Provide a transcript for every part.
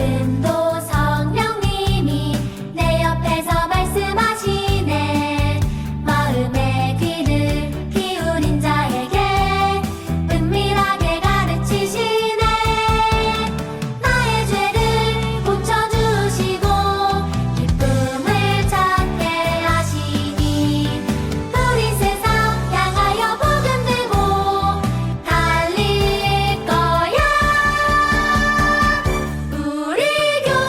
지금도 성령님이 내 옆에서 말씀하시네. 마음의 귀를 기울인 자에게 은밀하게 가르치시네. 나의 죄를 고쳐주시고 기쁨을 찾게 하시니 우리 세상 향하여 복음 들고 달릴 거야. 우리 교회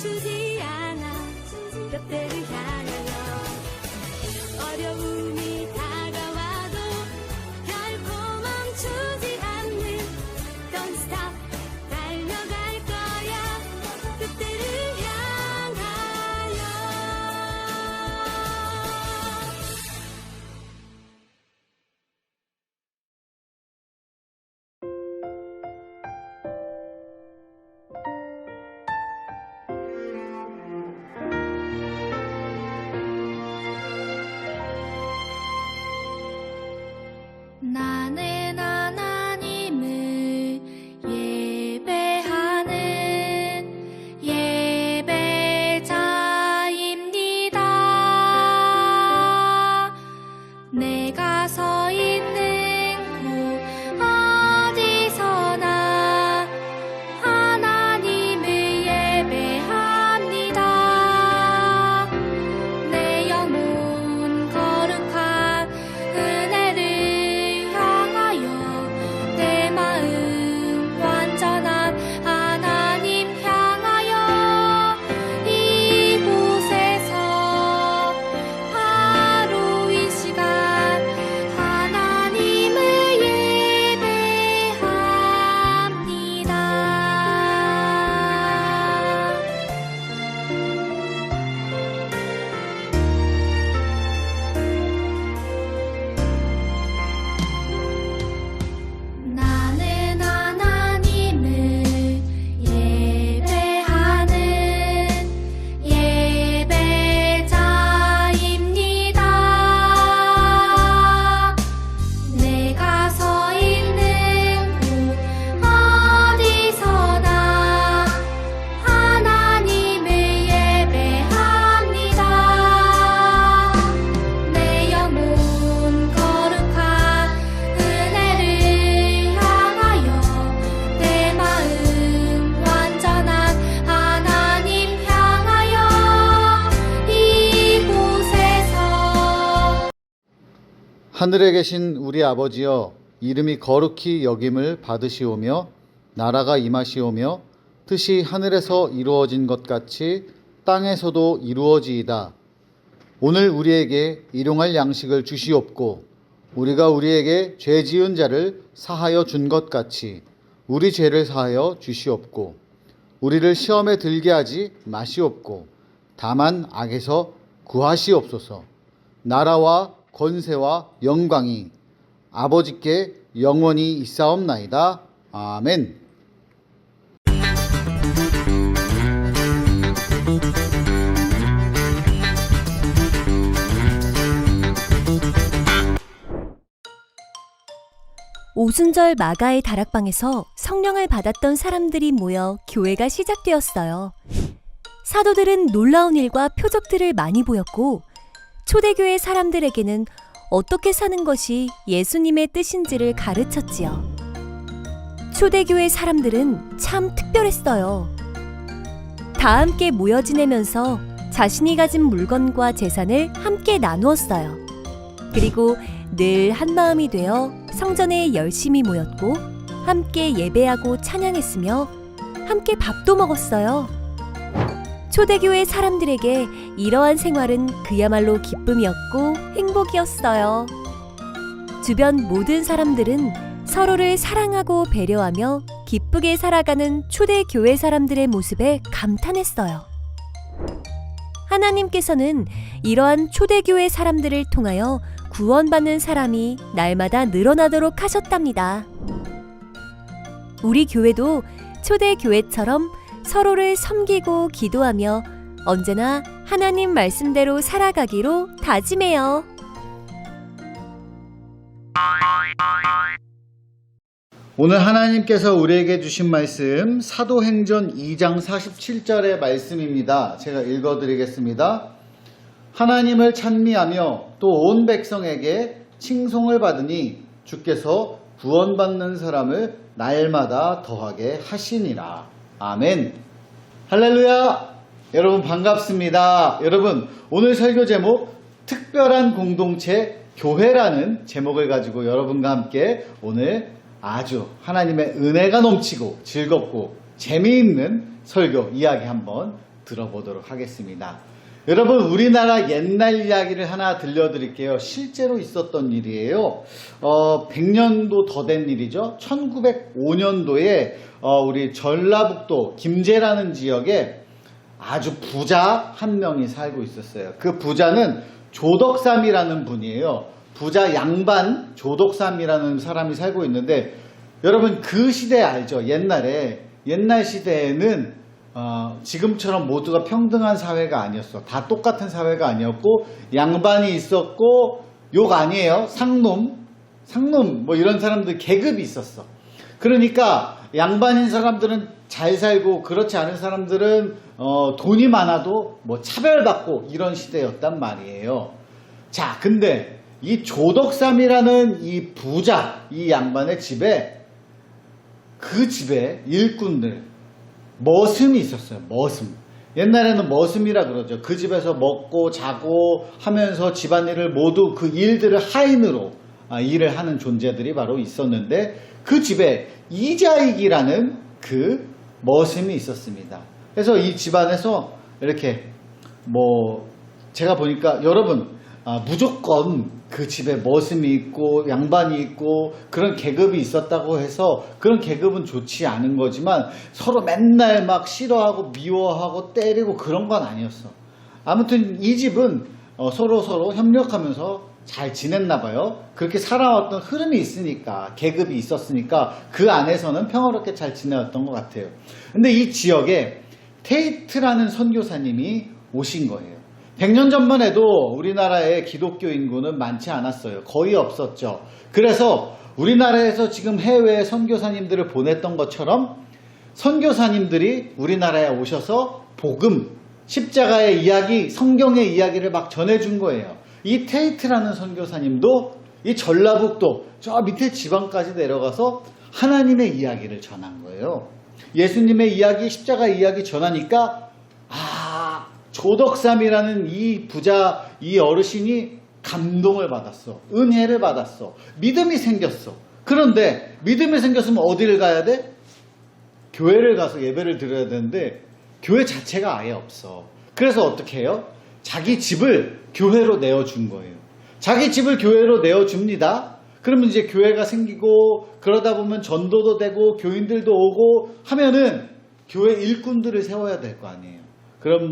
멈추지 않아 뼈대를 향하여 어려움이 다가와도 결코 멈추지 않는 Don't stop 달려갈 거야 뼈대를 향하여 나는 하나님을 예배하는 예배자입니다. 내가 서 있는 곳 어디서나 하나님을 예배합니다. 내 영혼 거룩한 은혜를 향하여 내 마음 완전한 하나님 향하여 이곳에서 바로 이 시간 하나님을 예배합니다. 나는 하나님을 예배하는 예배자입니다. 내가 서 있는 곳 어디서나 하나님을 예배합니다. 내 영혼 거룩한 은혜를 향하여 내 마음 완전한 하나님 향하여 이곳에서 하늘에 계신 우리 아버지여, 이름이 거룩히 여김을 받으시오며 나라가 임하시오며 뜻이 하늘에서 이루어진 것 같이 땅에서도 이루어지이다. 오늘 우리에게 일용할 양식을 주시옵고 우리가 우리에게 죄 지은 자를 사하여 준 것 같이 우리 죄를 사하여 주시옵고 우리를 시험에 들게 하지 마시옵고 다만 악에서 구하시옵소서. 나라와 권세와 영광이 아버지께 영원히 있사옵나이다. 아멘. 오순절 마가의 다락방에서 성령을 받았던 사람들이 모여 교회가 시작되었어요. 사도들은 놀라운 일과 표적들을 많이 보였고 초대교회 사람들에게는 어떻게 사는 것이 예수님의 뜻인지를 가르쳤지요. 초대교회 사람들은 참 특별했어요. 다 함께 모여 지내면서 자신이 가진 물건과 재산을 함께 나누었어요. 그리고 늘 한마음이 되어 성전에 열심히 모였고 함께 예배하고 찬양했으며 함께 밥도 먹었어요. 초대교회 사람들에게 이러한 생활은 그야말로 기쁨이었고 행복이었어요. 주변 모든 사람들은 서로를 사랑하고 배려하며 기쁘게 살아가는 초대교회 사람들의 모습에 감탄했어요. 하나님께서는 이러한 초대교회 사람들을 통하여 구원받는 사람이 날마다 늘어나도록 하셨답니다. 우리 교회도 초대교회처럼 서로를 섬기고 기도하며 언제나 하나님 말씀대로 살아가기로 다짐해요. 오늘 하나님께서 우리에게 주신 말씀 사도행전 2장 47절의 말씀입니다. 제가 읽어드리겠습니다. 하나님을 찬미하며 또 온 백성에게 칭송을 받으니 주께서 구원받는 사람을 날마다 더하게 하시니라. 아멘. 할렐루야. 여러분 반갑습니다. 여러분 오늘 설교 제목 특별한 공동체 교회라는 제목을 가지고 여러분과 함께 오늘 아주 하나님의 은혜가 넘치고 즐겁고 재미있는 설교 이야기 한번 들어보도록 하겠습니다. 여러분, 우리나라 옛날 이야기를 하나 들려드릴게요. 실제로 있었던 일이에요. 100년도 더 된 일이죠. 1905년도에 우리 전라북도 김제라는 지역에 아주 부자 한 명이 살고 있었어요. 그 부자는 조덕삼이라는 분이에요. 부자 양반 조덕삼이라는 사람이 살고 있는데, 여러분 그 시대 알죠? 옛날 시대에는 지금처럼 모두가 평등한 사회가 아니었어. 다 똑같은 사회가 아니었고, 양반이 있었고, 욕 아니에요. 상놈 뭐 이런 사람들 계급이 있었어. 그러니까 양반인 사람들은 잘 살고, 그렇지 않은 사람들은 돈이 많아도 뭐 차별받고 이런 시대였단 말이에요. 자, 근데 이 조덕삼이라는 이 부자, 이 양반의 집에, 그 집에 일꾼들 머슴이 있었어요. 머슴. 옛날에는 머슴이라 그러죠. 그 집에서 먹고 자고 하면서 집안일을 모두 그 일들을 하인으로 일을 하는 존재들이 바로 있었는데, 그 집에 이자익이라는 그 머슴이 있었습니다. 그래서 이 집안에서 이렇게 제가 보니까 여러분, 무조건 그 집에 머슴이 있고 양반이 있고 그런 계급이 있었다고 해서 그런 계급은 좋지 않은 거지만, 서로 맨날 막 싫어하고 미워하고 때리고 그런 건 아니었어. 아무튼 이 집은 서로 협력하면서 잘 지냈나 봐요. 그렇게 살아왔던 흐름이 있으니까, 계급이 있었으니까 그 안에서는 평화롭게 잘 지내왔던 것 같아요. 근데 이 지역에 테이트라는 선교사님이 오신 거예요. 100년 전만 해도 우리나라의 기독교 인구는 많지 않았어요. 거의 없었죠. 그래서 우리나라에서 지금 해외에 선교사님들을 보냈던 것처럼 선교사님들이 우리나라에 오셔서 복음, 십자가의 이야기, 성경의 이야기를 막 전해준 거예요. 이 테이트라는 선교사님도 이 전라북도 저 밑에 지방까지 내려가서 하나님의 이야기를 전한 거예요. 예수님의 이야기, 십자가 이야기 전하니까 조덕삼이라는 이 부자, 이 어르신이 감동을 받았어. 은혜를 받았어. 믿음이 생겼어. 그런데 믿음이 생겼으면 어디를 가야 돼? 교회를 가서 예배를 드려야 되는데 교회 자체가 아예 없어. 그래서 어떻게 해요? 자기 집을 교회로 내어준 거예요. 자기 집을 교회로 내어줍니다. 그러면 이제 교회가 생기고, 그러다 보면 전도도 되고 교인들도 오고 하면은 교회 일꾼들을 세워야 될 거 아니에요. 그럼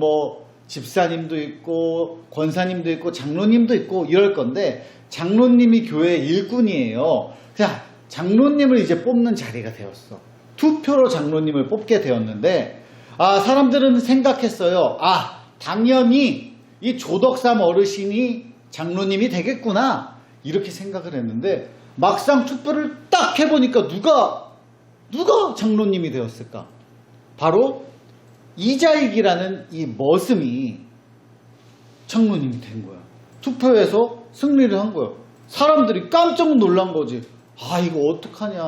집사님도 있고 권사님도 있고 장로님도 있고 이럴 건데, 장로님이 교회 일꾼이에요. 자, 장로님을 이제 뽑는 자리가 되었어. 투표로 장로님을 뽑게 되었는데, 사람들은 생각했어요. 당연히 이 조덕삼 어르신이 장로님이 되겠구나, 이렇게 생각을 했는데, 막상 투표를 딱 해보니까 누가 장로님이 되었을까? 바로 이자익이라는 이 머슴이 장로님이 된 거야. 투표에서 승리를 한 거야. 사람들이 깜짝 놀란 거지. 이거 어떡하냐.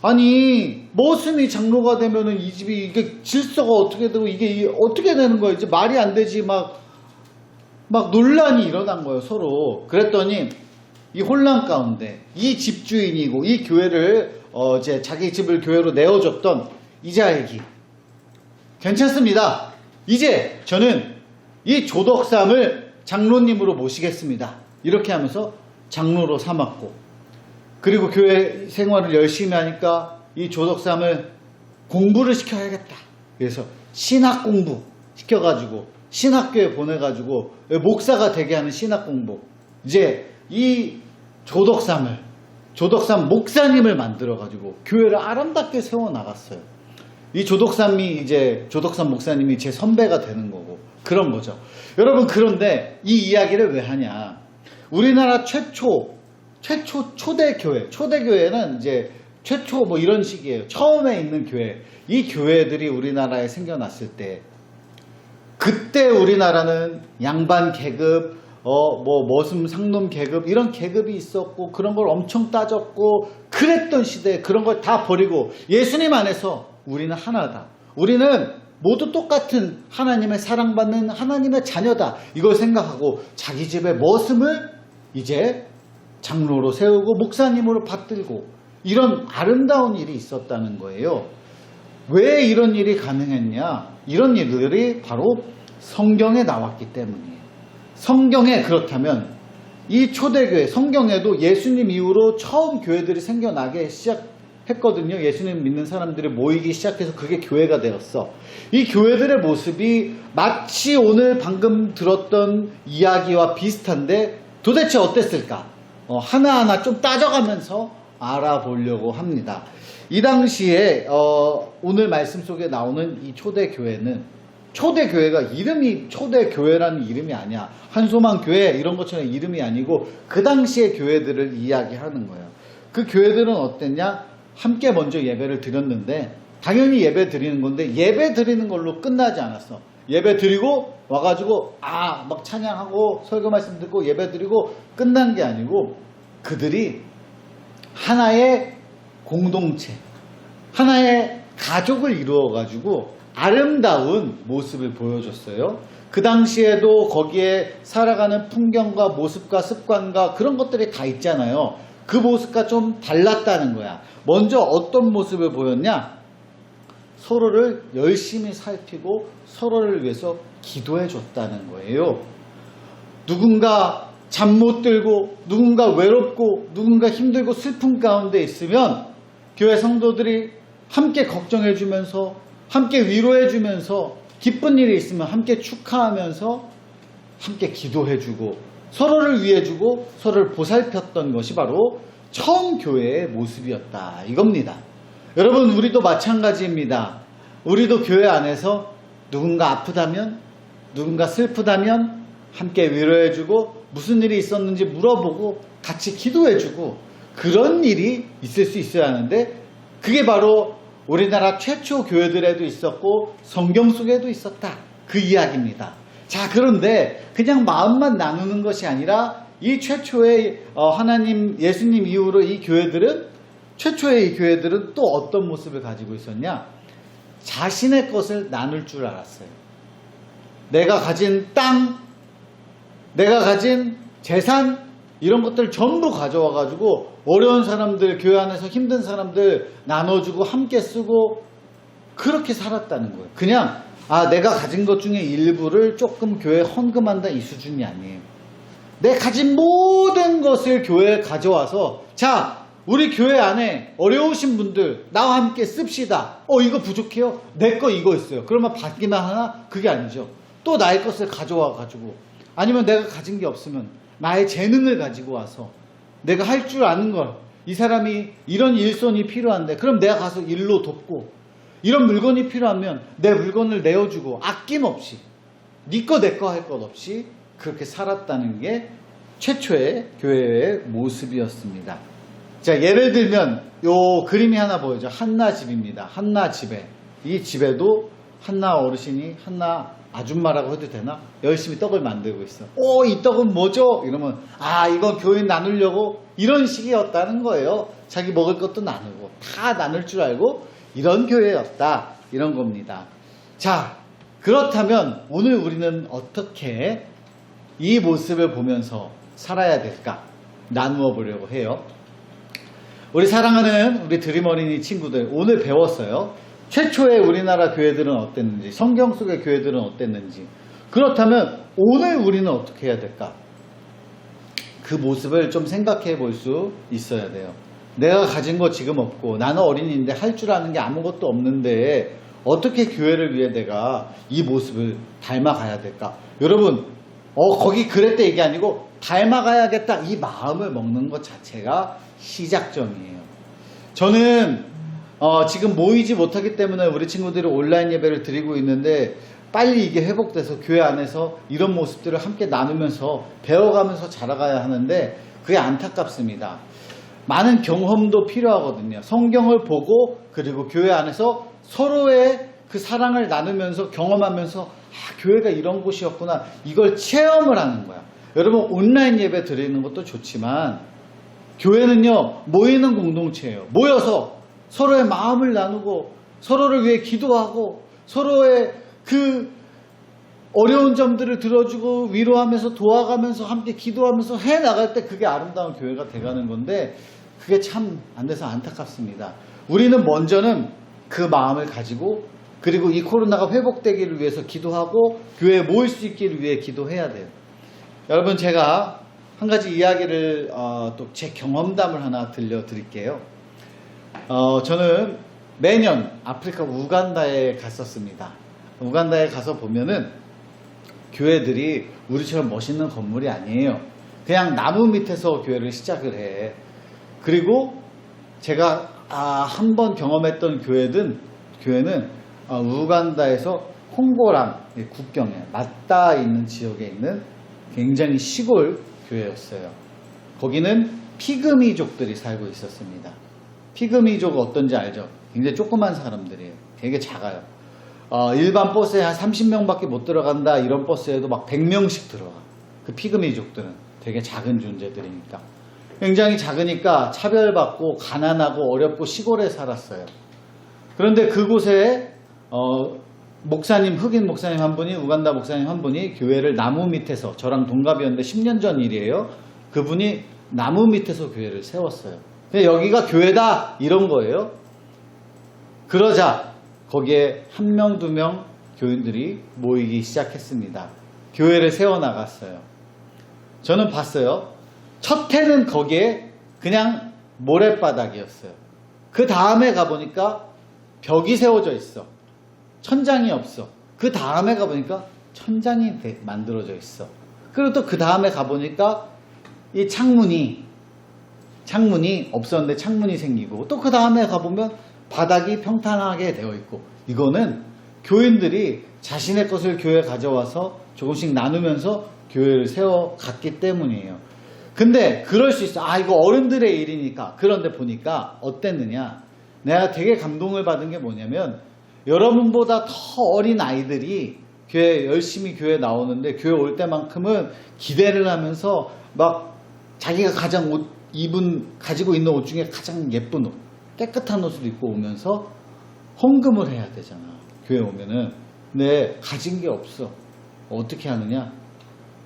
아니, 머슴이 장로가 되면은 이 집이 이게 질서가 어떻게 되고 이게 어떻게 되는 거야. 이제 말이 안 되지. 막 논란이 일어난 거예요, 서로. 그랬더니 이 혼란 가운데 이 집주인이고 이 교회를 이제 자기 집을 교회로 내어줬던 이자익이, 괜찮습니다. 이제 저는 이 조덕삼을 장로님으로 모시겠습니다. 이렇게 하면서 장로로 삼았고, 그리고 교회 생활을 열심히 하니까 이 조덕삼을 공부를 시켜야겠다. 그래서 신학 공부 시켜가지고 신학교에 보내가지고 목사가 되게 하는 신학 공부. 이제 이 조덕삼 목사님을 만들어가지고 교회를 아름답게 세워나갔어요. 이 조덕삼 목사님이 제 선배가 되는 거고 그런 거죠. 여러분, 그런데 이 이야기를 왜 하냐? 우리나라 최초 초대교회는 이제 최초 이런 식이에요. 처음에 있는 교회. 이 교회들이 우리나라에 생겨났을 때, 그때 우리나라는 양반 계급, 머슴 상놈 계급, 이런 계급이 있었고, 그런 걸 엄청 따졌고, 그랬던 시대에 그런 걸 다 버리고, 예수님 안에서 우리는 하나다. 우리는 모두 똑같은 하나님의 사랑받는 하나님의 자녀다. 이걸 생각하고 자기 집의 머슴을 이제 장로로 세우고 목사님으로 받들고, 이런 아름다운 일이 있었다는 거예요. 왜 이런 일이 가능했냐? 이런 일들이 바로 성경에 나왔기 때문이에요. 성경에 그렇다면 이 초대교회, 성경에도 예수님 이후로 처음 교회들이 생겨나게 시작했거든요. 예수님 믿는 사람들이 모이기 시작해서 그게 교회가 되었어. 이 교회들의 모습이 마치 오늘 방금 들었던 이야기와 비슷한데 도대체 어땠을까? 하나하나 좀 따져가면서 알아보려고 합니다. 이 당시에 오늘 말씀 속에 나오는 이 초대교회는 초대교회가 이름이 초대교회라는 이름이 아니야. 한소망교회 이런 것처럼 이름이 아니고 그 당시의 교회들을 이야기하는 거예요. 그 교회들은 어땠냐? 함께 먼저 예배를 드렸는데 당연히 예배 드리는 건데 예배 드리는 걸로 끝나지 않았어. 예배 드리고 와가지고 막 찬양하고 설교 말씀 듣고 예배 드리고 끝난 게 아니고 그들이 하나의 공동체, 하나의 가족을 이루어가지고 아름다운 모습을 보여줬어요. 그 당시에도 거기에 살아가는 풍경과 모습과 습관과 그런 것들이 다 있잖아요. 그 모습과 좀 달랐다는 거야. 먼저 어떤 모습을 보였냐? 서로를 열심히 살피고 서로를 위해서 기도해 줬다는 거예요. 누군가 잠 못 들고 누군가 외롭고 누군가 힘들고 슬픔 가운데 있으면 교회 성도들이 함께 걱정해 주면서 함께 위로해 주면서 기쁜 일이 있으면 함께 축하하면서 함께 기도해 주고 서로를 위해 주고 서로를 보살폈던 것이 바로 처음 교회의 모습이었다 이겁니다. 여러분 우리도 마찬가지입니다. 우리도 교회 안에서 누군가 아프다면 누군가 슬프다면 함께 위로해 주고 무슨 일이 있었는지 물어보고 같이 기도해 주고 그런 일이 있을 수 있어야 하는데 그게 바로 우리나라 최초 교회들에도 있었고 성경 속에도 있었다. 그 이야기입니다. 자, 그런데 그냥 마음만 나누는 것이 아니라 이 최초의 하나님 예수님 이후로 이 교회들은 최초의 이 교회들은 또 어떤 모습을 가지고 있었냐? 자신의 것을 나눌 줄 알았어요. 내가 가진 땅, 내가 가진 재산 이런 것들 전부 가져와 가지고 어려운 사람들, 교회 안에서 힘든 사람들 나눠주고 함께 쓰고 그렇게 살았다는 거예요. 그냥 내가 가진 것 중에 일부를 조금 교회에 헌금한다 이 수준이 아니에요. 내 가진 모든 것을 교회에 가져와서 자 우리 교회 안에 어려우신 분들 나와 함께 씁시다. 이거 부족해요? 내 거 이거 있어요. 그러면 받기만 하나? 그게 아니죠. 또 나의 것을 가져와 가지고 아니면 내가 가진 게 없으면 나의 재능을 가지고 와서 내가 할 줄 아는 걸 이 사람이 이런 일손이 필요한데 그럼 내가 가서 일로 돕고 이런 물건이 필요하면 내 물건을 내어주고 아낌없이 네 거 내 거 할 것 없이 그렇게 살았다는 게 최초의 교회의 모습이었습니다. 자 예를 들면 요 그림이 하나 보이죠. 한나 집입니다. 한나 집에 이 집에도 한나 어르신이 한나 아줌마라고 해도 되나? 열심히 떡을 만들고 있어. 이 떡은 뭐죠? 이러면 이건 교인 나누려고 이런 식이었다는 거예요. 자기 먹을 것도 나누고 다 나눌 줄 알고 이런 교회였다 이런 겁니다. 자 그렇다면 오늘 우리는 어떻게 이 모습을 보면서 살아야 될까? 나누어 보려고 해요. 우리 사랑하는 우리 드림 어린이 친구들 오늘 배웠어요. 최초의 우리나라 교회들은 어땠는지 성경 속의 교회들은 어땠는지 그렇다면 오늘 우리는 어떻게 해야 될까? 그 모습을 좀 생각해 볼 수 있어야 돼요. 내가 가진 거 지금 없고 나는 어린이인데 할 줄 아는 게 아무것도 없는데 어떻게 교회를 위해 내가 이 모습을 닮아가야 될까? 여러분 거기 그랬다 이게 아니고 닮아가야겠다 이 마음을 먹는 것 자체가 시작점이에요. 저는 지금 모이지 못하기 때문에 우리 친구들이 온라인 예배를 드리고 있는데 빨리 이게 회복돼서 교회 안에서 이런 모습들을 함께 나누면서 배워가면서 자라가야 하는데 그게 안타깝습니다. 많은 경험도 필요하거든요. 성경을 보고 그리고 교회 안에서 서로의 그 사랑을 나누면서 경험하면서 교회가 이런 곳이었구나 이걸 체험을 하는 거야. 여러분 온라인 예배 드리는 것도 좋지만 교회는요 모이는 공동체예요. 모여서 서로의 마음을 나누고 서로를 위해 기도하고 서로의 그 어려운 점들을 들어주고 위로하면서 도와가면서 함께 기도하면서 해나갈 때 그게 아름다운 교회가 돼가는 건데 그게 참 안 돼서 안타깝습니다. 우리는 먼저는 그 마음을 가지고 그리고 이 코로나가 회복되기를 위해서 기도하고 교회에 모일 수 있기를 위해 기도해야 돼요. 여러분 제가 한 가지 이야기를 또 제 경험담을 하나 들려드릴게요. 저는 매년 아프리카 우간다에 갔었습니다. 우간다에 가서 보면은 교회들이 우리처럼 멋있는 건물이 아니에요. 그냥 나무 밑에서 교회를 시작을 해. 그리고 제가 한 번 경험했던 교회는 우간다에서 콩고랑 국경에 맞닿아 있는 지역에 있는 굉장히 시골 교회였어요. 거기는 피그미족들이 살고 있었습니다. 피그미족 어떤지 알죠? 굉장히 조그만 사람들이에요. 되게 작아요. 일반 버스에 한 30명밖에 못 들어간다 이런 버스에도 막 100명씩 들어가. 그 피그미족들은 되게 작은 존재들이니까. 굉장히 작으니까 차별받고 가난하고 어렵고 시골에 살았어요. 그런데 그곳에 목사님, 흑인 목사님 한 분이, 우간다 목사님 한 분이 교회를 나무 밑에서, 저랑 동갑이었는데 10년 전 일이에요. 그분이 나무 밑에서 교회를 세웠어요. 여기가 교회다 이런 거예요. 그러자 거기에 1명, 2명 교인들이 모이기 시작했습니다. 교회를 세워나갔어요. 저는 봤어요. 첫 해는 거기에 그냥 모래바닥이었어요. 그 다음에 가보니까 벽이 세워져 있어. 천장이 없어. 그 다음에 가보니까 천장이 만들어져 있어. 그리고 또 그 다음에 가보니까 이 창문이 없었는데 창문이 생기고, 또 그 다음에 가보면 바닥이 평탄하게 되어 있고, 이거는 교인들이 자신의 것을 교회에 가져와서 조금씩 나누면서 교회를 세워갔기 때문이에요. 근데 그럴 수 있어. 이거 어른들의 일이니까. 그런데 보니까 어땠느냐, 내가 되게 감동을 받은 게 뭐냐면, 여러분보다 더 어린 아이들이 열심히 교회에 나오는데, 교회 올 때만큼은 기대를 하면서 막 자기가 가장 가지고 있는 옷 중에 가장 예쁜 옷, 깨끗한 옷을 입고 오면서 헌금을 해야 되잖아. 교회 오면은. 근데 가진 게 없어. 어떻게 하느냐?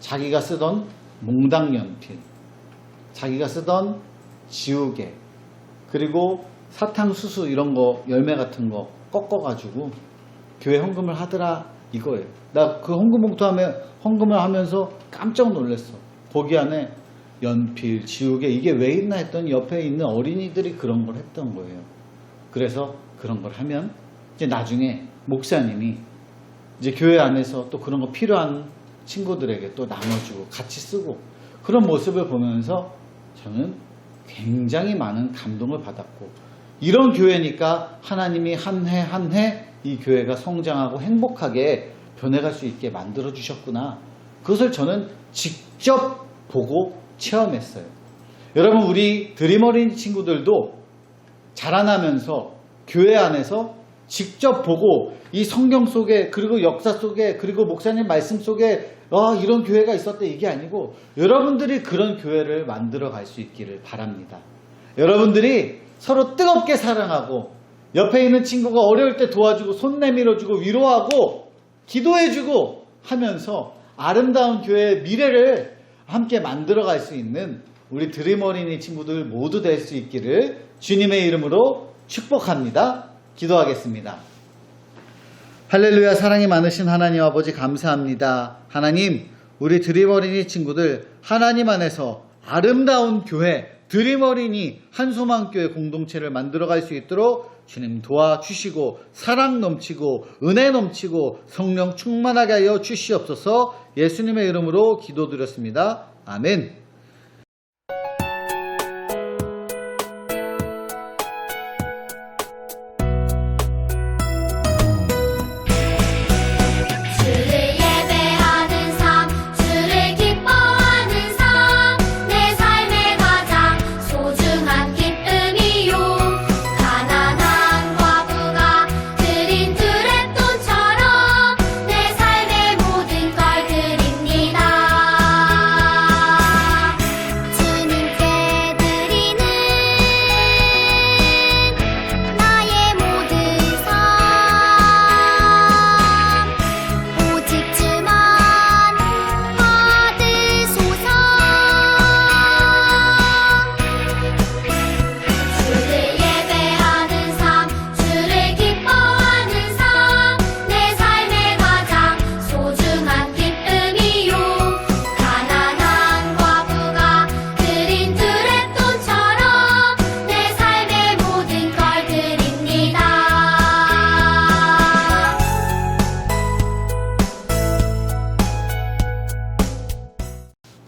자기가 쓰던 몽당 연필, 자기가 쓰던 지우개, 그리고 사탕수수 이런 거, 열매 같은 거 꺾어가지고 교회 헌금을 하더라 이거예요. 나 그 헌금을 하면서 깜짝 놀랐어. 거기 안에 연필, 지우개 이게 왜 있나 했더니 옆에 있는 어린이들이 그런 걸 했던 거예요. 그래서 그런 걸 하면 이제 나중에 목사님이 이제 교회 안에서 또 그런 거 필요한 친구들에게 또 나눠주고 같이 쓰고, 그런 모습을 보면서 저는 굉장히 많은 감동을 받았고, 이런 교회니까 하나님이 한 해 한 해 이 교회가 성장하고 행복하게 변해갈 수 있게 만들어 주셨구나. 그것을 저는 직접 보고 체험했어요. 여러분, 우리 드림 어린이 친구들도 자라나면서 교회 안에서 직접 보고 이 성경 속에, 그리고 역사 속에, 그리고 목사님 말씀 속에 이런 교회가 있었대 이게 아니고, 여러분들이 그런 교회를 만들어 갈 수 있기를 바랍니다. 여러분들이 서로 뜨겁게 사랑하고, 옆에 있는 친구가 어려울 때 도와주고, 손 내밀어주고, 위로하고, 기도해주고 하면서 아름다운 교회의 미래를 함께 만들어 갈 수 있는 우리 드림 어린이 친구들 모두 될 수 있기를 주님의 이름으로 축복합니다. 기도하겠습니다. 할렐루야. 사랑이 많으신 하나님 아버지 감사합니다. 하나님, 우리 드림 어린이 친구들 하나님 안에서 아름다운 교회, 드림 어린이 한소망교회 공동체를 만들어갈 수 있도록 주님 도와주시고, 사랑 넘치고 은혜 넘치고 성령 충만하게 하여 주시옵소서. 예수님의 이름으로 기도드렸습니다. 아멘.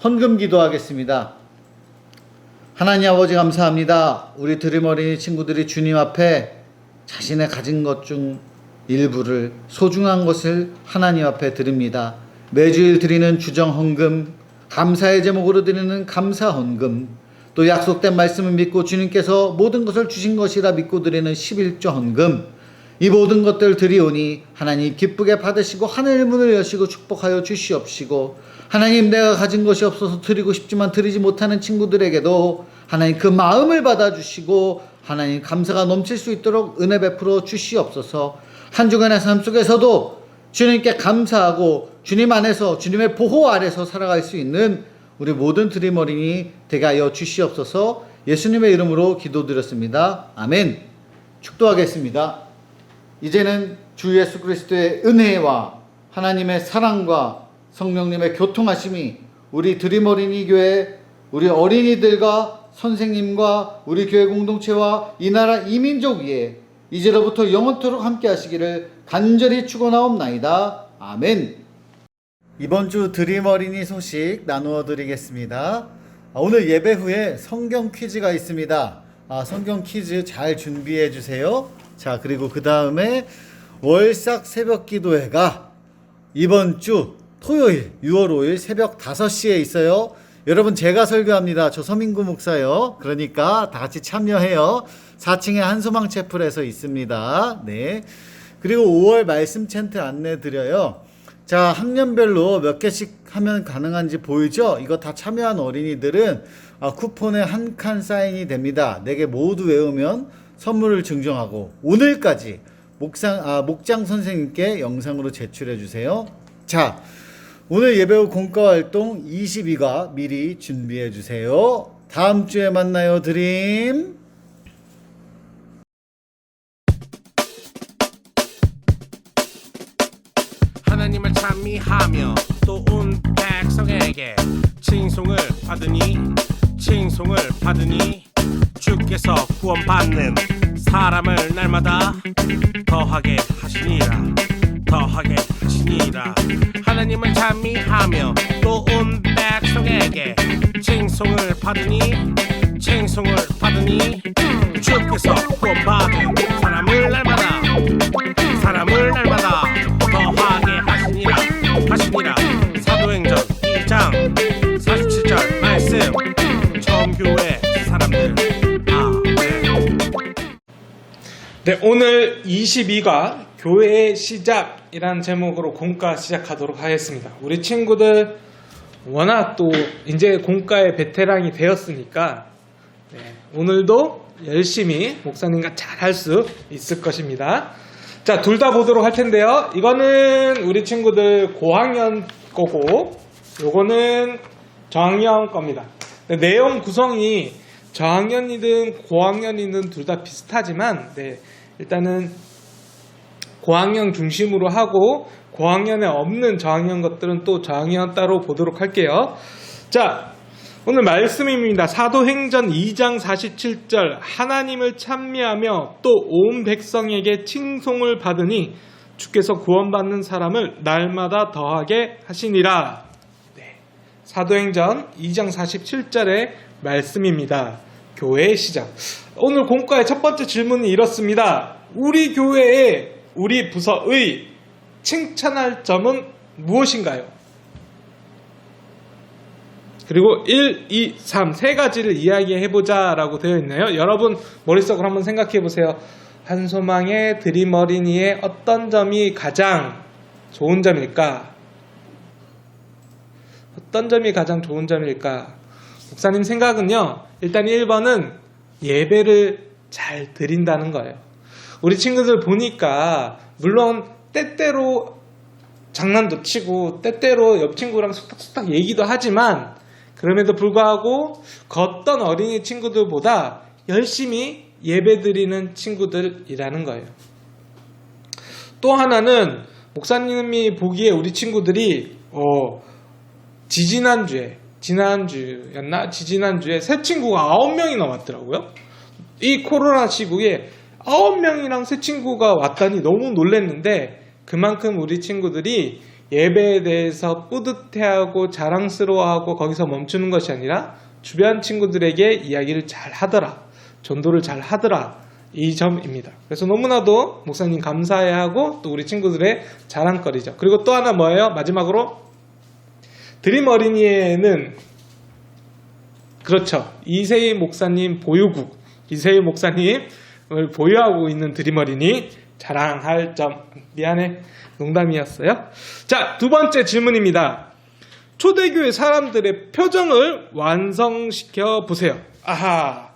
헌금 기도하겠습니다. 하나님 아버지 감사합니다. 우리 드림 어린이 친구들이 주님 앞에 자신의 가진 것 중 일부를 소중한 것을 하나님 앞에 드립니다. 매주일 드리는 주정 헌금, 감사의 제목으로 드리는 감사 헌금, 또 약속된 말씀을 믿고 주님께서 모든 것을 주신 것이라 믿고 드리는 11조 헌금, 이 모든 것들 드리오니 하나님 기쁘게 받으시고 하늘 문을 여시고 축복하여 주시옵시고, 하나님 내가 가진 것이 없어서 드리고 싶지만 드리지 못하는 친구들에게도 하나님 그 마음을 받아주시고 하나님 감사가 넘칠 수 있도록 은혜 베풀어 주시옵소서. 한 주간의 삶 속에서도 주님께 감사하고 주님 안에서 주님의 보호 아래서 살아갈 수 있는 우리 모든 드림 어린이 되게 하여 주시옵소서. 예수님의 이름으로 기도드렸습니다. 아멘. 축도하겠습니다. 이제는 주 예수 그리스도의 은혜와 하나님의 사랑과 성령님의 교통하심이 우리 드림 어린이 교회 우리 어린이들과 선생님과 우리 교회 공동체와 이 나라 이민족 위에 이제로부터 영원토록 함께 하시기를 간절히 축원하옵나이다. 아멘. 이번 주 드림 어린이 소식 나누어 드리겠습니다. 오늘 예배 후에 성경 퀴즈가 있습니다. 성경 퀴즈 잘 준비해 주세요. 자, 그리고 그 다음에 월삭 새벽 기도회가 이번 주 토요일 6월 5일 새벽 5시에 있어요. 여러분 제가 설교합니다. 저 서민구 목사요. 그러니까 다 같이 참여해요. 4층에 한소망 채플에서 있습니다. 네. 그리고 5월 말씀 챈트 안내 드려요. 자, 학년별로 몇 개씩 하면 가능한지 보이죠? 이거 다 참여한 어린이들은 쿠폰에 한 칸 사인이 됩니다. 4개 모두 외우면 선물을 증정하고 오늘까지 목장 선생님께 영상으로 제출해 주세요. 자, 오늘 예배 후 공과 활동 22가 미리 준비해 주세요. 다음 주에 만나요, 드림. 하나님을 찬미하며 또 온 백성에게 칭송을 받으니 주께서 구원받는 사람을 날마다 더하게 하시니라. 하나님을 찬미하며 또 온 백성에게 칭송을 받으니 주께서 구원받은 사람을 날마다 더하게 하시니라. 사도행전 2장 47절 말씀. 처음 교회 사람들 아멘. 네, 오늘 22가 교회의 시작이라는 제목으로 공과 시작하도록 하겠습니다. 우리 친구들 워낙 또 이제 공과의 베테랑이 되었으니까 오늘도 열심히 목사님과 잘 할 수 있을 것입니다. 자, 둘 다 보도록 할 텐데요. 이거는 우리 친구들 고학년 거고 요거는 저학년 겁니다. 내용 구성이 저학년이든 고학년이든 둘 다 비슷하지만 일단은 고학년 중심으로 하고 고학년에 없는 저학년 것들은 또 저학년 따로 보도록 할게요. 자, 오늘 말씀입니다. 사도행전 2장 47절. 하나님을 찬미하며 또 온 백성에게 칭송을 받으니 주께서 구원받는 사람을 날마다 더하게 하시니라. 사도행전 2장 47절의 말씀입니다. 교회의 시작. 오늘 공과의 첫 번째 질문이 이렇습니다. 우리 교회의 우리 부서의 칭찬할 점은 무엇인가요? 그리고 1, 2, 3 세 가지를 이야기해보자 라고 되어 있네요. 여러분 머릿속으로 한번 생각해보세요. 한소망의 드림 어린이의 어떤 점이 가장 좋은 점일까? 어떤 점이 가장 좋은 점일까? 목사님 생각은요, 일단 1번은 예배를 잘 드린다는 거예요. 우리 친구들 보니까 물론 때때로 장난도 치고 때때로 옆 친구랑 쑥닥쑥닥 얘기도 하지만 그럼에도 불구하고 어떤 어린이 친구들보다 열심히 예배드리는 친구들이라는 거예요. 또 하나는 목사님이 보기에 우리 친구들이 지지난주에 새 친구가 9명이나 왔더라고요. 이 코로나 시국에 9명이랑 새 친구가 왔다니 너무 놀랐는데 그만큼 우리 친구들이 예배에 대해서 뿌듯해하고 자랑스러워하고 거기서 멈추는 것이 아니라 주변 친구들에게 이야기를 잘 하더라, 전도를 잘 하더라, 이 점입니다. 그래서 너무나도 목사님 감사해하고 또 우리 친구들의 자랑거리죠. 그리고 또 하나 뭐예요? 마지막으로 드림 어린이에는 그렇죠, 이세희 목사님 보유국, 이세희 목사님을 보유하고 있는 드림 어린이 자랑할 점. 미안해, 농담이었어요. 자, 두 번째 질문입니다. 초대교회 사람들의 표정을 완성시켜 보세요. 아하,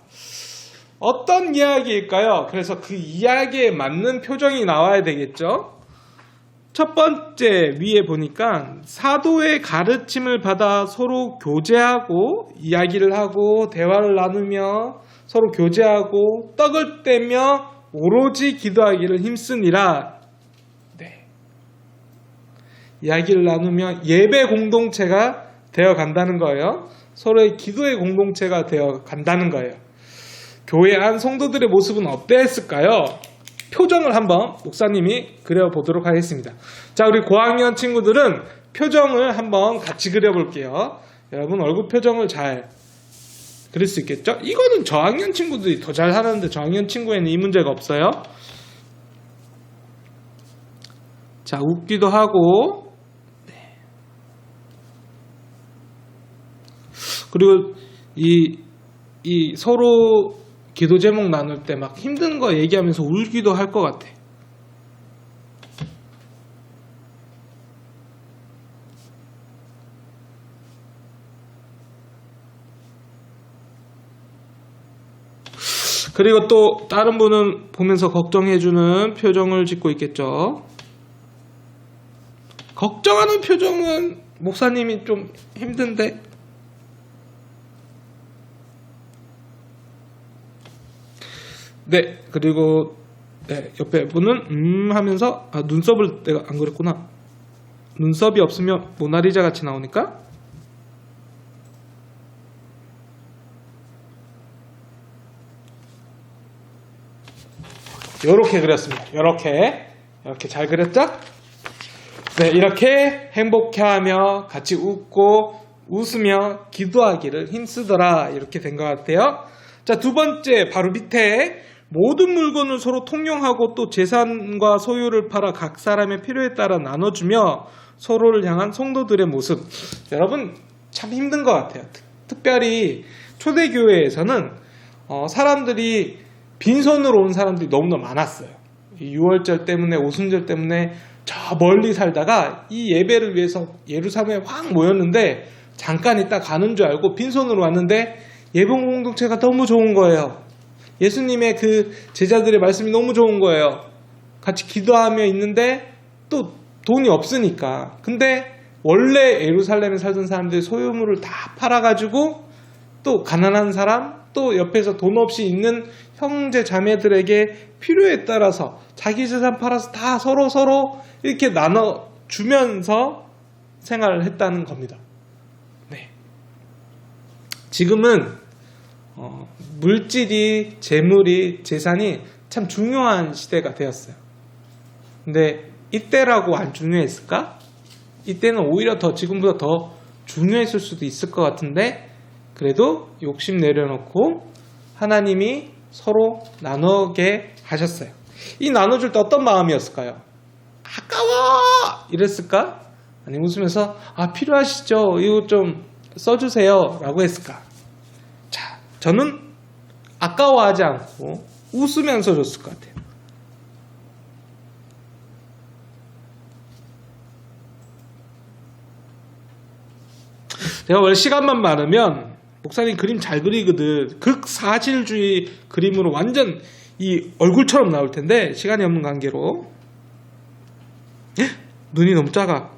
어떤 이야기일까요? 그래서 그 이야기에 맞는 표정이 나와야 되겠죠. 첫 번째 위에 보니까 사도의 가르침을 받아 서로 교제하고 이야기를 하고 대화를 나누며 서로 교제하고 떡을 떼며 오로지 기도하기를 힘쓰니라. 네. 이야기를 나누며 예배 공동체가 되어 간다는 거예요. 서로의 기도의 공동체가 되어 간다는 거예요. 교회 안 성도들의 모습은 어땠을까요? 표정을 한번 목사님이 그려보도록 하겠습니다. 자, 우리 고학년 친구들은 표정을 한번 같이 그려볼게요. 여러분 얼굴 표정을 잘 그릴 수 있겠죠? 이거는 저학년 친구들이 더 잘하는데 저학년 친구에는 이 문제가 없어요. 자, 웃기도 하고, 네. 그리고 이 서로 기도 제목 나눌 때 막 힘든 거 얘기하면서 울기도 할 것 같아. 그리고 또 다른 분은 보면서 걱정해주는 표정을 짓고 있겠죠. 걱정하는 표정은 목사님이 좀 힘든데. 네, 그리고 네, 옆에 분은 하면서 눈썹을 내가 안 그렸구나. 눈썹이 없으면 모나리자 같이 나오니까. 요렇게 그렸습니다. 요렇게 잘 그렸죠? 네, 이렇게 행복해하며 같이 웃고 웃으며 기도하기를 힘쓰더라, 이렇게 된 것 같아요. 자, 두 번째 바로 밑에 모든 물건을 서로 통용하고 또 재산과 소유를 팔아 각 사람의 필요에 따라 나눠주며 서로를 향한 성도들의 모습. 여러분 참 힘든 것 같아요. 특별히 초대교회에서는 사람들이 빈손으로 온 사람들이 너무나 많았어요. 이 유월절 때문에, 오순절 때문에 저 멀리 살다가 이 예배를 위해서 예루살렘에 확 모였는데 잠깐 있다 가는 줄 알고 빈손으로 왔는데 예배 공동체가 너무 좋은 거예요. 예수님의 그 제자들의 말씀이 너무 좋은 거예요. 같이 기도하며 있는데 또 돈이 없으니까. 근데 원래 예루살렘에 살던 사람들이 소유물을 다 팔아가지고 또 가난한 사람, 또 옆에서 돈 없이 있는 형제 자매들에게 필요에 따라서 자기 재산 팔아서 다 서로 이렇게 나눠주면서 생활을 했다는 겁니다. 네. 지금은 물질이, 재물이, 재산이 참 중요한 시대가 되었어요. 근데 이때라고 안 중요했을까? 이때는 오히려 더 지금보다 더 중요했을 수도 있을 것 같은데, 그래도 욕심 내려놓고 하나님이 서로 나누게 하셨어요. 이 나눠줄 때 어떤 마음이었을까요? 아까워! 이랬을까? 아니면 웃으면서 필요하시죠? 이거 좀 써주세요 라고 했을까? 자, 저는 아까워하지 않고 웃으면서 줬을 것 같아요. 제가 원래 시간만 많으면 목사님 그림 잘 그리거든. 극사실주의 그림으로 완전 이 얼굴처럼 나올 텐데 시간이 없는 관계로 눈이 너무 작아.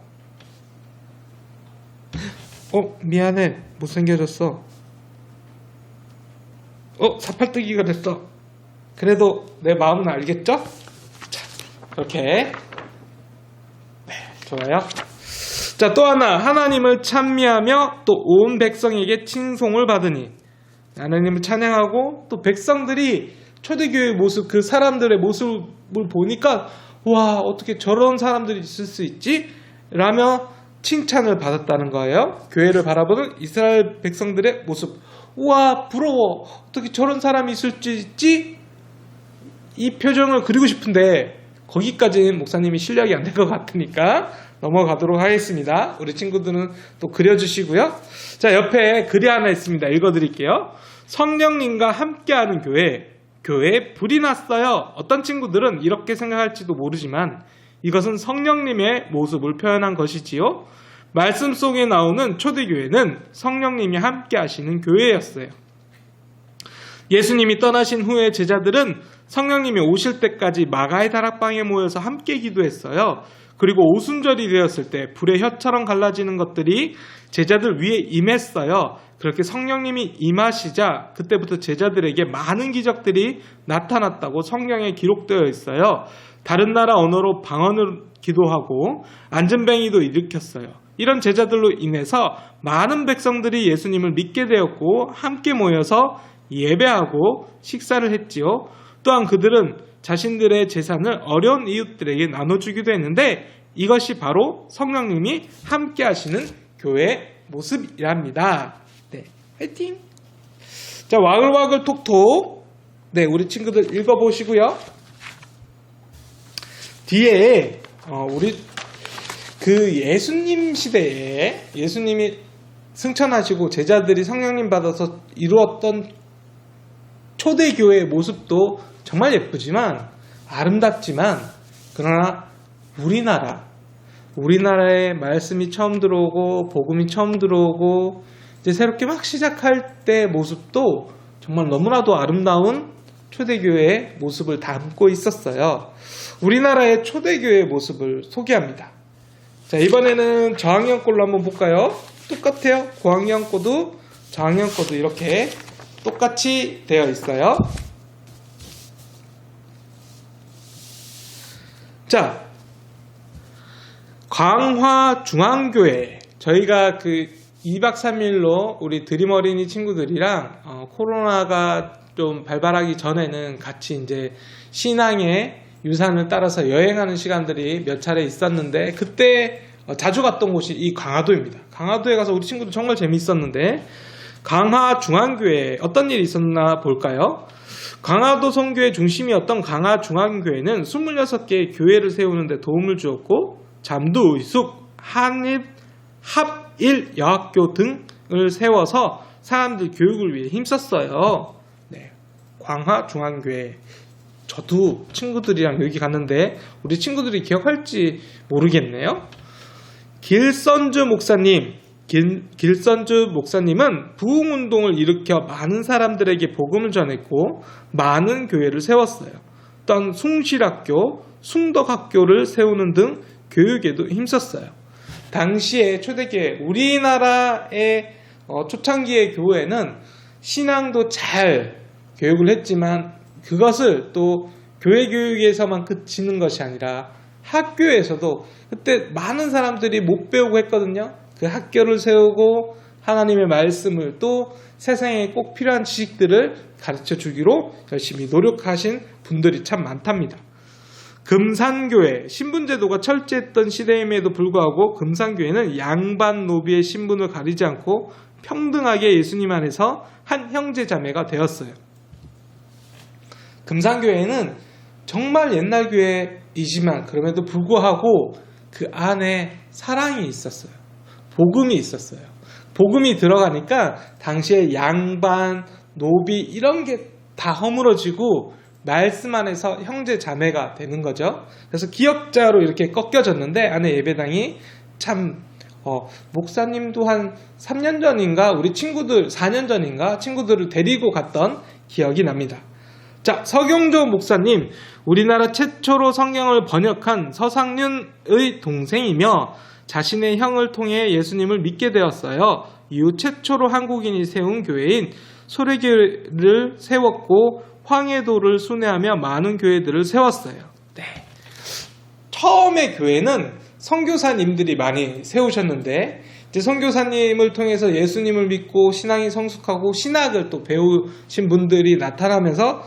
미안해, 못생겨졌어. 사팔뜨기가 됐어. 그래도 내 마음은 알겠죠? 자, 이렇게. 네, 좋아요. 자, 또 하나, 하나님을 찬미하며 또 온 백성에게 칭송을 받으니. 하나님을 찬양하고 또 백성들이 초대교회의 모습, 그 사람들의 모습을 보니까 와, 어떻게 저런 사람들이 있을 수 있지? 라며 칭찬을 받았다는 거예요. 교회를 바라보는 이스라엘 백성들의 모습. 우와, 부러워. 어떻게 저런 사람이 있을 수 있지? 이 표정을 그리고 싶은데 거기까지는 목사님이 실력이 안 될 것 같으니까 넘어가도록 하겠습니다. 우리 친구들은 또 그려주시고요. 자, 옆에 글이 하나 있습니다. 읽어드릴게요. 성령님과 함께하는 교회에 불이 났어요. 어떤 친구들은 이렇게 생각할지도 모르지만 이것은 성령님의 모습을 표현한 것이지요. 말씀 속에 나오는 초대교회는 성령님이 함께 하시는 교회였어요. 예수님이 떠나신 후에 제자들은 성령님이 오실 때까지 마가의 다락방에 모여서 함께 기도했어요. 그리고 오순절이 되었을 때 불의 혀처럼 갈라지는 것들이 제자들 위에 임했어요. 그렇게 성령님이 임하시자 그때부터 제자들에게 많은 기적들이 나타났다고 성경에 기록되어 있어요. 다른 나라 언어로 방언을 기도하고 안전뱅이도 일으켰어요. 이런 제자들로 인해서 많은 백성들이 예수님을 믿게 되었고 함께 모여서 예배하고 식사를 했지요. 또한 그들은 자신들의 재산을 어려운 이웃들에게 나눠주기도 했는데 이것이 바로 성령님이 함께 하시는 교회의 모습이랍니다. 네, 화이팅! 자, 와글와글 톡톡. 네, 우리 친구들 읽어보시고요. 뒤에 우리 그 예수님 시대에 예수님이 승천하시고 제자들이 성령님 받아서 이루었던 초대교회의 모습도 정말 예쁘지만 아름답지만 그러나 우리나라에 말씀이 처음 들어오고 복음이 처음 들어오고 이제 새롭게 막 시작할 때 모습도 정말 너무나도 아름다운 초대교회의 모습을 담고 있었어요. 우리나라의 초대교회의 모습을 소개합니다. 자, 이번에는 저학년 걸로 한번 볼까요? 똑같아요. 고학년 거도 저학년 거도 이렇게 똑같이 되어 있어요. 자, 광화중앙교회. 저희가 그 2박 3일로 우리 드림 어린이 친구들이랑 코로나가 좀 발발하기 전에는 같이 이제 신앙의 유산을 따라서 여행하는 시간들이 몇 차례 있었는데 그때 자주 갔던 곳이 이 강화도입니다. 강화도에 가서 우리 친구들 정말 재미있었는데 강화중앙교회에 어떤 일이 있었나 볼까요? 강화도 선교의 중심이었던 강화중앙교회는 26개의 교회를 세우는 데 도움을 주었고 잠두, 의숙, 한일, 합일 여학교 등을 세워서 사람들 교육을 위해 힘썼어요. 네, 광화중앙교회. 저도 친구들이랑 여기 갔는데 우리 친구들이 기억할지 모르겠네요. 길선주 목사님은 부흥운동을 일으켜 많은 사람들에게 복음을 전했고 많은 교회를 세웠어요. 또한 숭실학교, 숭덕학교를 세우는 등 교육에도 힘썼어요. 당시에 초대교회, 우리나라의 초창기의 교회는 신앙도 잘 교육을 했지만 그것을 또 교회 교육에서만 그치는 것이 아니라 학교에서도 그때 많은 사람들이 못 배우고 했거든요. 그 학교를 세우고 하나님의 말씀을 또 세상에 꼭 필요한 지식들을 가르쳐 주기로 열심히 노력하신 분들이 참 많답니다. 금산교회, 신분제도가 철저했던 시대임에도 불구하고 금산교회는 양반 노비의 신분을 가리지 않고 평등하게 예수님 안에서 한 형제 자매가 되었어요. 금산교회는 정말 옛날 교회이지만 그럼에도 불구하고 그 안에 사랑이 있었어요. 복음이 있었어요. 복음이 들어가니까 당시에 양반, 노비 이런 게 다 허물어지고 말씀 안에서 형제 자매가 되는 거죠. 그래서 기역자로 이렇게 꺾여졌는데 안에 예배당이 참 목사님도 한 3년 전인가 우리 친구들 4년 전인가 친구들을 데리고 갔던 기억이 납니다. 자, 서경조 목사님, 우리나라 최초로 성경을 번역한 서상윤의 동생이며 자신의 형을 통해 예수님을 믿게 되었어요. 이후 최초로 한국인이 세운 교회인 소래교회를 세웠고 황해도를 순회하며 많은 교회들을 세웠어요. 네. 처음에 교회는 선교사님들이 많이 세우셨는데 이제 선교사님을 통해서 예수님을 믿고 신앙이 성숙하고 신학을 또 배우신 분들이 나타나면서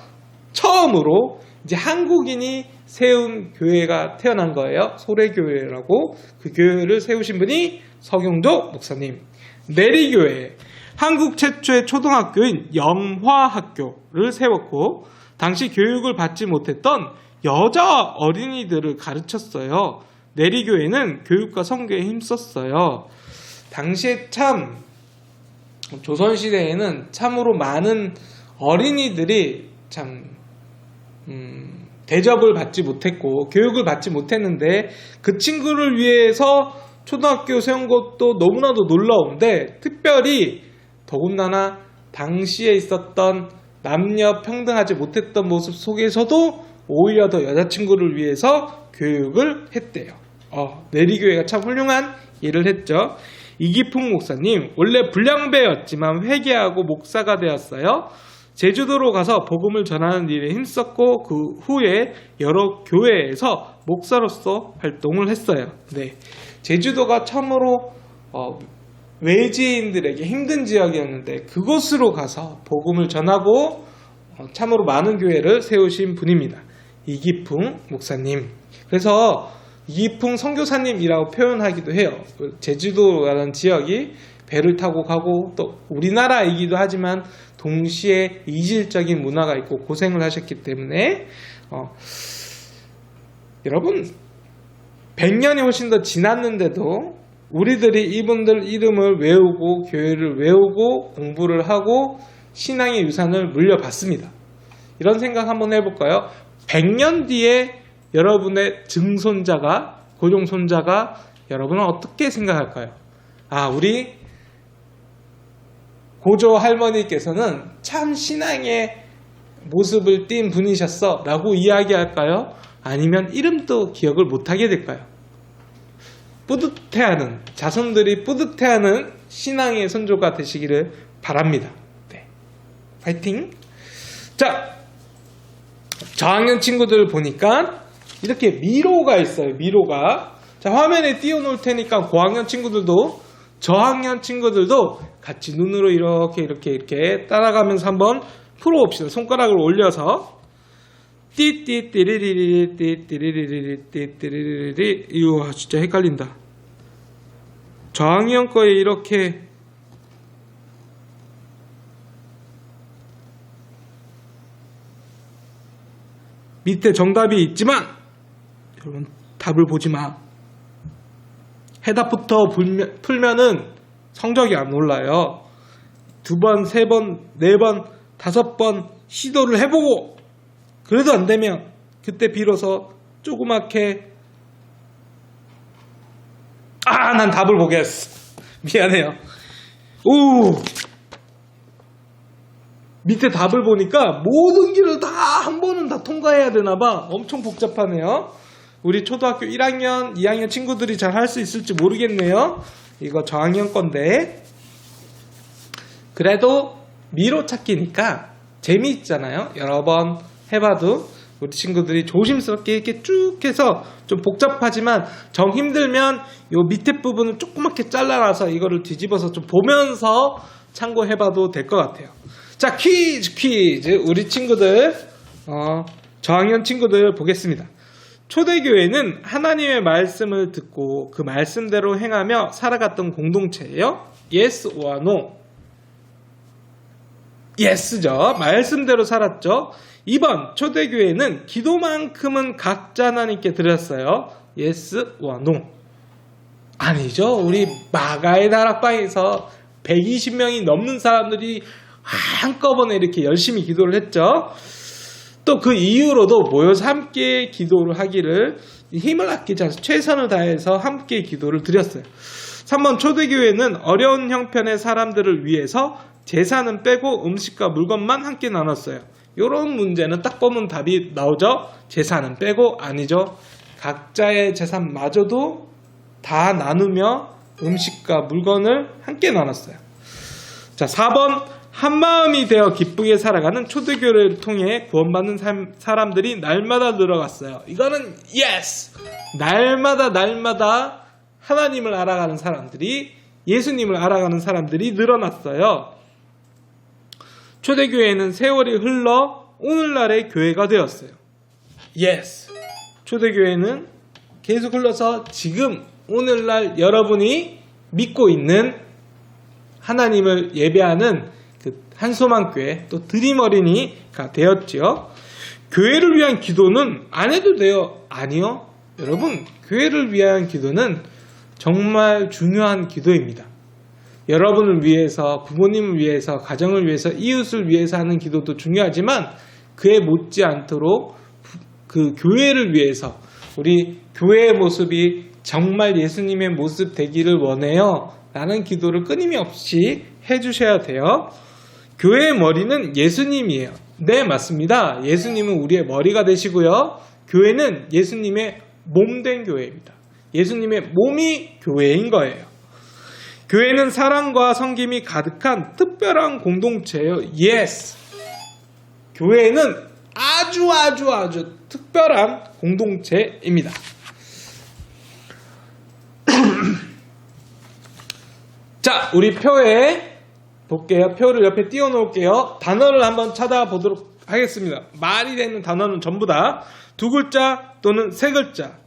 처음으로 이제 한국인이 세운 교회가 태어난 거예요. 소래교회라고. 그 교회를 세우신 분이 서경도 목사님. 내리교회, 한국 최초의 초등학교인 영화학교를 세웠고 당시 교육을 받지 못했던 여자 어린이들을 가르쳤어요. 내리교회는 교육과 선교에 힘썼어요. 당시에 참 조선시대에는 참으로 많은 어린이들이 참 대접을 받지 못했고 교육을 받지 못했는데 그 친구를 위해서 초등학교 세운 것도 너무나도 놀라운데 특별히 더군다나 당시에 있었던 남녀 평등하지 못했던 모습 속에서도 오히려 더 여자친구를 위해서 교육을 했대요. 내리교회가 참 훌륭한 일을 했죠. 이기풍 목사님 원래 불량배였지만 회개하고 목사가 되었어요. 제주도로 가서 복음을 전하는 일에 힘썼고 그 후에 여러 교회에서 목사로서 활동을 했어요. 네, 제주도가 참으로 외지인들에게 힘든 지역이었는데 그곳으로 가서 복음을 전하고 참으로 많은 교회를 세우신 분입니다. 이기풍 목사님. 그래서 이기풍 선교사님이라고 표현하기도 해요. 제주도라는 지역이 배를 타고 가고 또 우리나라이기도 하지만 동시에 이질적인 문화가 있고 고생을 하셨기 때문에 여러분 100년이 훨씬 더 지났는데도 우리들이 이분들 이름을 외우고 교회를 외우고 공부를 하고 신앙의 유산을 물려받습니다. 이런 생각 한번 해볼까요? 100년 뒤에 여러분의 증손자가 고종손자가 여러분은 어떻게 생각할까요? 우리 고조 할머니께서는 참 신앙의 모습을 띈 분이셨어 라고 이야기할까요? 아니면 이름도 기억을 못하게 될까요? 뿌듯해하는, 자손들이 뿌듯해하는 신앙의 선조가 되시기를 바랍니다. 네. 파이팅! 자, 저학년 친구들 보니까 이렇게 미로가 있어요. 미로가. 자, 화면에 띄워놓을 테니까 고학년 친구들도 저학년 친구들도 같이 눈으로 이렇게 따라가면서 한번 풀어봅시다. 손가락을 올려서 띠띠띠리리리 띠띠리리리 띠띠리리리. 이거 진짜 헷갈린다. 저학년 거에 이렇게 밑에 정답이 있지만 여러분 답을 보지 마. 해답부터 풀면은 성적이 안 올라요. 2번, 3번, 4번, 5번 시도를 해보고 그래도 안 되면 그때 비로소 조그맣게 난 답을 보겠어. 미안해요. 밑에 답을 보니까 모든 길을 다 한 번은 다 통과해야 되나봐. 엄청 복잡하네요. 우리 초등학교 1학년, 2학년 친구들이 잘 할 수 있을지 모르겠네요. 이거 저학년 건데. 그래도 미로 찾기니까 재미있잖아요. 여러 번 해봐도 우리 친구들이 조심스럽게 이렇게 쭉 해서 좀 복잡하지만 정 힘들면 요 밑에 부분을 조그맣게 잘라놔서 이거를 뒤집어서 좀 보면서 참고해봐도 될 것 같아요. 자, 퀴즈. 우리 친구들, 저학년 친구들 보겠습니다. 초대교회는 하나님의 말씀을 듣고 그 말씀대로 행하며 살아갔던 공동체예요. Yes or no? Yes죠. 말씀대로 살았죠. 2번, 초대교회는 기도만큼은 각자 하나님께 드렸어요. Yes or no? 아니죠. 우리 마가의 다락방에서 120명이 넘는 사람들이 한꺼번에 이렇게 열심히 기도를 했죠. 또 그 이후로도 모여서 함께 기도를 하기를 힘을 아끼지 않아서 최선을 다해서 함께 기도를 드렸어요. 3번, 초대교회는 어려운 형편의 사람들을 위해서 제사는 빼고 음식과 물건만 함께 나눴어요. 이런 문제는 딱 보면 답이 나오죠. 제사는 빼고 아니죠. 각자의 재산마저도 다 나누며 음식과 물건을 함께 나눴어요. 자, 4번, 한마음이 되어 기쁘게 살아가는 초대교회를 통해 구원받는 사람들이 날마다 늘어갔어요. 이거는 yes! 날마다 하나님을 알아가는 사람들이, 예수님을 알아가는 사람들이 늘어났어요. 초대교회는 세월이 흘러 오늘날의 교회가 되었어요. yes! 초대교회는 계속 흘러서 지금 오늘날 여러분이 믿고 있는 하나님을 예배하는 그 한소망교회 또 드림 어린이가 되었지요. 교회를 위한 기도는 안 해도 돼요? 아니요. 여러분, 교회를 위한 기도는 정말 중요한 기도입니다. 여러분을 위해서, 부모님을 위해서, 가정을 위해서, 이웃을 위해서 하는 기도도 중요하지만 그에 못지않도록 그 교회를 위해서 우리 교회의 모습이 정말 예수님의 모습 되기를 원해요 라는 기도를 끊임없이 해주셔야 돼요. 교회의 머리는 예수님이에요. 네, 맞습니다. 예수님은 우리의 머리가 되시고요. 교회는 예수님의 몸된 교회입니다. 예수님의 몸이 교회인 거예요. 교회는 사랑과 섬김이 가득한 특별한 공동체예요. Yes. 교회는 아주 특별한 공동체입니다. 자, 우리 표에 볼게요. 표를 옆에 띄워 놓을게요. 단어를 한번 찾아보도록 하겠습니다. 말이 되는 단어는 전부 다 두 글자 또는 세 글자.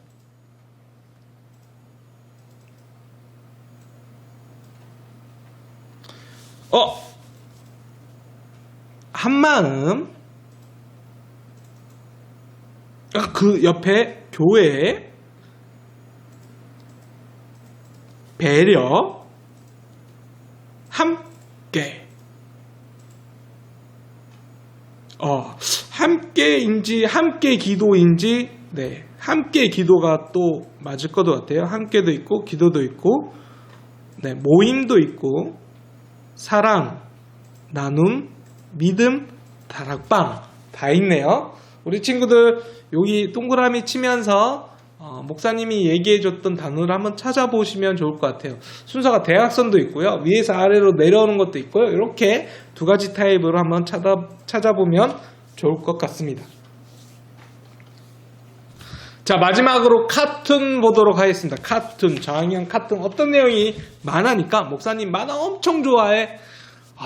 한마음, 그 옆에 교회, 배려, 함께. 함께인지 함께 기도인지, 네, 함께 기도가 또 맞을 것 같아요. 함께도 있고 기도도 있고, 네, 모임도 있고, 사랑, 나눔, 믿음, 다락방 다 있네요. 우리 친구들 여기 동그라미 치면서 목사님이 얘기해줬던 단어를 한번 찾아보시면 좋을 것 같아요. 순서가 대각선도 있고요. 위에서 아래로 내려오는 것도 있고요. 이렇게 두 가지 타입으로 한번 찾아보면 좋을 것 같습니다. 자, 마지막으로 카툰 보도록 하겠습니다. 카툰, 저학년 카툰. 어떤 내용이 만화니까 목사님 만화 엄청 좋아해.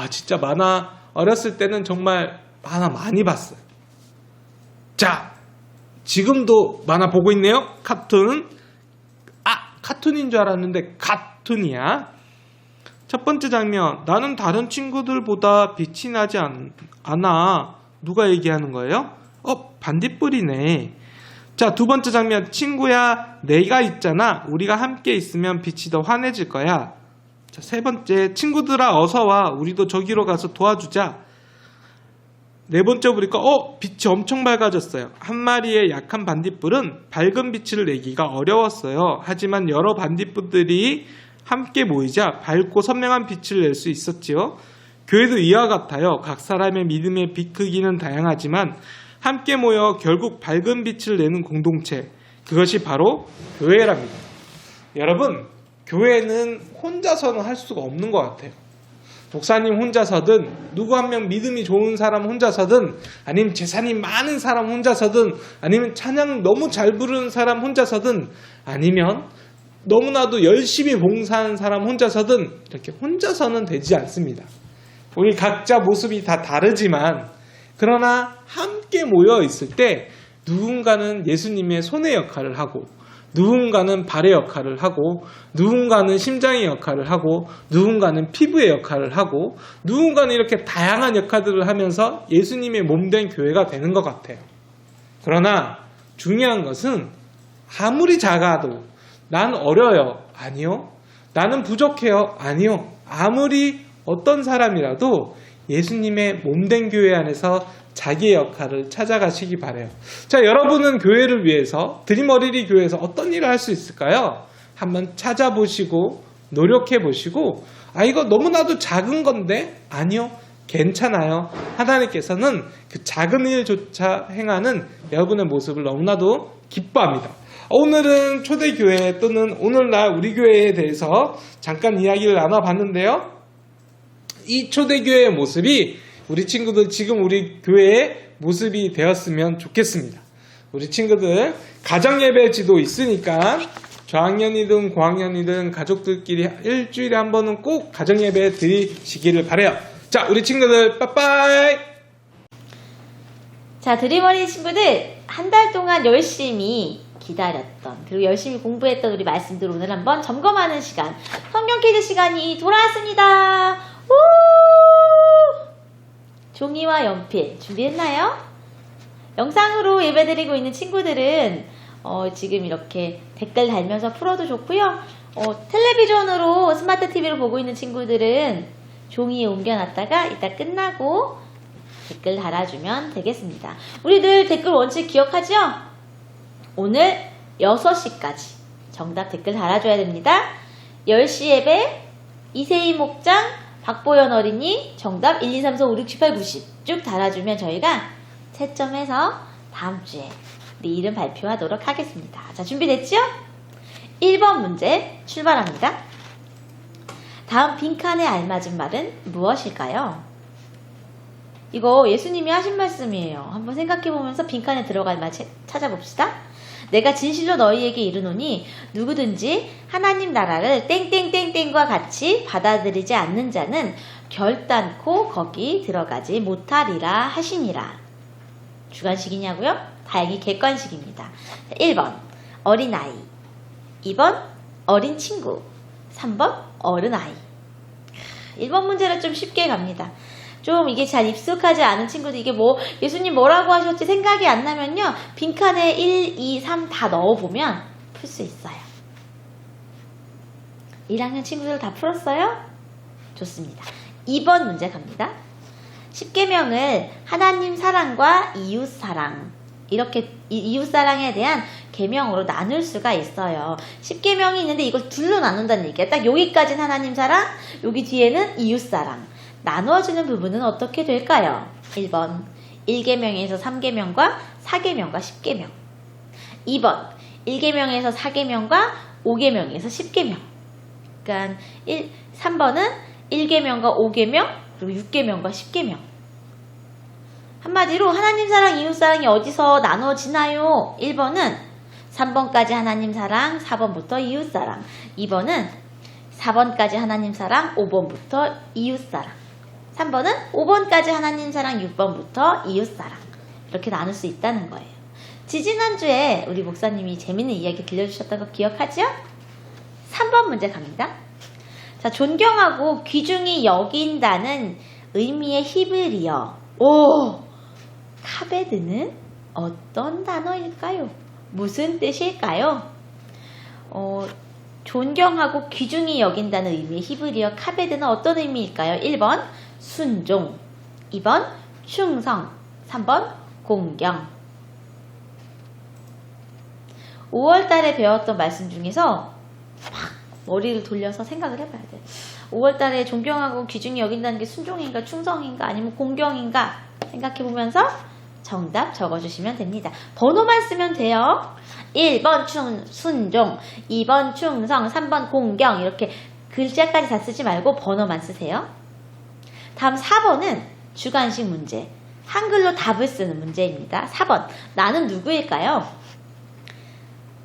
진짜 만화 어렸을 때는 정말 만화 많이 봤어요. 자, 지금도 만화 보고 있네요. 카툰. 카툰인 줄 알았는데 카툰이야. 첫 번째 장면. 나는 다른 친구들보다 빛이 나지 않아. 누가 얘기하는 거예요? 반딧불이네. 자, 두 번째 장면. 친구야, 내가 있잖아. 우리가 함께 있으면 빛이 더 환해질 거야. 자, 세 번째. 친구들아, 어서 와. 우리도 저기로 가서 도와주자. 네 번째 보니까 빛이 엄청 밝아졌어요. 한 마리의 약한 반딧불은 밝은 빛을 내기가 어려웠어요. 하지만 여러 반딧불들이 함께 모이자 밝고 선명한 빛을 낼 수 있었지요. 교회도 이와 같아요. 각 사람의 믿음의 빛 크기는 다양하지만 함께 모여 결국 밝은 빛을 내는 공동체, 그것이 바로 교회랍니다. 여러분, 교회는 혼자서는 할 수가 없는 것 같아요. 목사님 혼자서든, 누구 한 명 믿음이 좋은 사람 혼자서든, 아니면 재산이 많은 사람 혼자서든, 아니면 찬양 너무 잘 부르는 사람 혼자서든, 아니면 너무나도 열심히 봉사하는 사람 혼자서든, 이렇게 혼자서는 되지 않습니다. 우리 각자 모습이 다 다르지만, 그러나 함께 모여 있을 때 누군가는 예수님의 손의 역할을 하고, 누군가는 발의 역할을 하고, 누군가는 심장의 역할을 하고, 누군가는 피부의 역할을 하고, 누군가는 이렇게 다양한 역할들을 하면서 예수님의 몸된 교회가 되는 것 같아요. 그러나 중요한 것은 아무리 작아도 난 어려요. 아니요. 나는 부족해요. 아니요. 아무리 어떤 사람이라도 예수님의 몸된 교회 안에서 자기의 역할을 찾아가시기 바라요. 자, 여러분은 교회를 위해서, 드림 어린이 교회에서 어떤 일을 할 수 있을까요? 한번 찾아보시고 노력해보시고, 이거 너무나도 작은 건데? 아니요. 괜찮아요. 하나님께서는 그 작은 일조차 행하는 여러분의 모습을 너무나도 기뻐합니다. 오늘은 초대교회 또는 오늘날 우리 교회에 대해서 잠깐 이야기를 나눠봤는데요. 이 초대교회의 모습이 우리 친구들 지금 우리 교회의 모습이 되었으면 좋겠습니다. 우리 친구들 가정예배 지도 있으니까 저학년이든 고학년이든 가족들끼리 일주일에 한 번은 꼭 가정예배 드리시기를 바라요. 자, 우리 친구들 빠빠이. 자, 드림 어린이 친구들, 한 달 동안 열심히 기다렸던 그리고 열심히 공부했던 우리 말씀들 오늘 한번 점검하는 시간 성경 퀴즈 시간이 돌아왔습니다. 우! 종이와 연필 준비했나요? 영상으로 예배드리고 있는 친구들은 지금 이렇게 댓글 달면서 풀어도 좋고요. 텔레비전으로 스마트 TV로 보고 있는 친구들은 종이에 옮겨놨다가 이따 끝나고 댓글 달아주면 되겠습니다. 우리들 댓글 원칙 기억하죠? 오늘 6시까지 정답 댓글 달아줘야 됩니다. 10시 예배, 이세희 목장, 박보연 어린이 정답 1, 2, 3, 4, 5, 6, 7, 8, 90 쭉 달아주면 저희가 채점해서 다음 주에 우리 이름 발표하도록 하겠습니다. 자, 준비됐죠? 1번 문제 출발합니다. 다음 빈칸에 알맞은 말은 무엇일까요? 이거 예수님이 하신 말씀이에요. 한번 생각해보면서 빈칸에 들어갈 말 찾아봅시다. 내가 진실로 너희에게 이르노니 누구든지 하나님 나라를 땡땡땡땡과 같이 받아들이지 않는 자는 결단코 거기 들어가지 못하리라 하시니라. 주관식이냐고요? 다행히 객관식입니다. 1번 어린아이, 2번 어린 친구, 3번 어른아이. 1번 문제는 좀 쉽게 갑니다. 좀 이게 잘 익숙하지 않은 친구들 이게 뭐 예수님 뭐라고 하셨지 생각이 안 나면요. 빈칸에 1, 2, 3 다 넣어보면 풀 수 있어요. 1학년 친구들 다 풀었어요? 좋습니다. 2번 문제 갑니다. 10계명을 하나님 사랑과 이웃 사랑 이렇게 이웃 사랑에 대한 계명으로 나눌 수가 있어요. 10계명이 있는데 이걸 둘로 나눈다는 얘기야. 딱 여기까지는 하나님 사랑, 여기 뒤에는 이웃 사랑. 나누어지는 부분은 어떻게 될까요? 1번 1계명에서 3계명과 4계명과 10계명. 2번 1계명에서 4계명과 5계명에서 10계명. 그러니까 3번은 1계명과 5계명 그리고 6계명과 10계명. 한마디로 하나님 사랑, 이웃 사랑이 어디서 나눠지나요? 1번은 3번까지 하나님 사랑, 4번부터 이웃 사랑. 2번은 4번까지 하나님 사랑, 5번부터 이웃 사랑. 3번은 5번까지 하나님 사랑, 6번부터 이웃 사랑. 이렇게 나눌 수 있다는 거예요. 지지난주에 우리 목사님이 재밌는 이야기 들려주셨던 거 기억하죠? 3번 문제 갑니다. 자, 존경하고 귀중히 여긴다는 의미의 히브리어. 카베드는 어떤 단어일까요? 무슨 뜻일까요? 존경하고 귀중히 여긴다는 의미의 히브리어 카베드는 어떤 의미일까요? 1번 순종, 2번 충성, 3번 공경. 5월달에 배웠던 말씀 중에서 막 머리를 돌려서 생각을 해봐야 돼. 5월달에 존경하고 귀중히 여긴다는 게 순종인가 충성인가 아니면 공경인가 생각해보면서 정답 적어주시면 됩니다. 번호만 쓰면 돼요. 1번 순종, 2번 충성, 3번 공경. 이렇게 글자까지 다 쓰지 말고 번호만 쓰세요. 다음 4번은 주관식 문제. 한글로 답을 쓰는 문제입니다. 4번. 나는 누구일까요?